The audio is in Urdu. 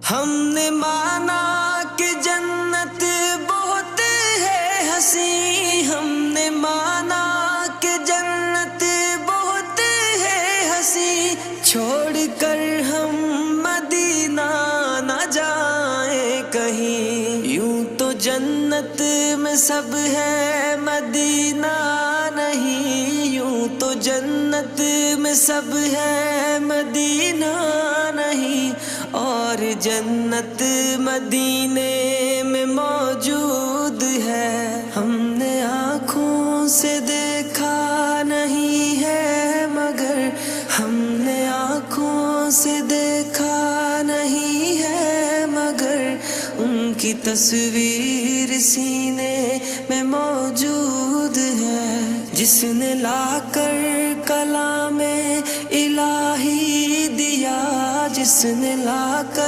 ہم نے مانا کہ جنت بہت ہے حسین، ہم نے مانا کہ جنت بہت ہے حسین، چھوڑ کر ہم مدینہ نہ جائیں کہیں، یوں تو جنت میں سب ہے مدینہ نہیں، یوں تو جنت میں سب ہے مدینہ نہیں، اور جنت مدینے میں موجود ہے، ہم نے آنکھوں سے دیکھا نہیں ہے مگر، ہم نے آنکھوں سے دیکھا نہیں ہے مگر، ان کی تصویر سینے میں موجود ہے، جس نے لا کر کلام الہی دیا، جس نے لا کر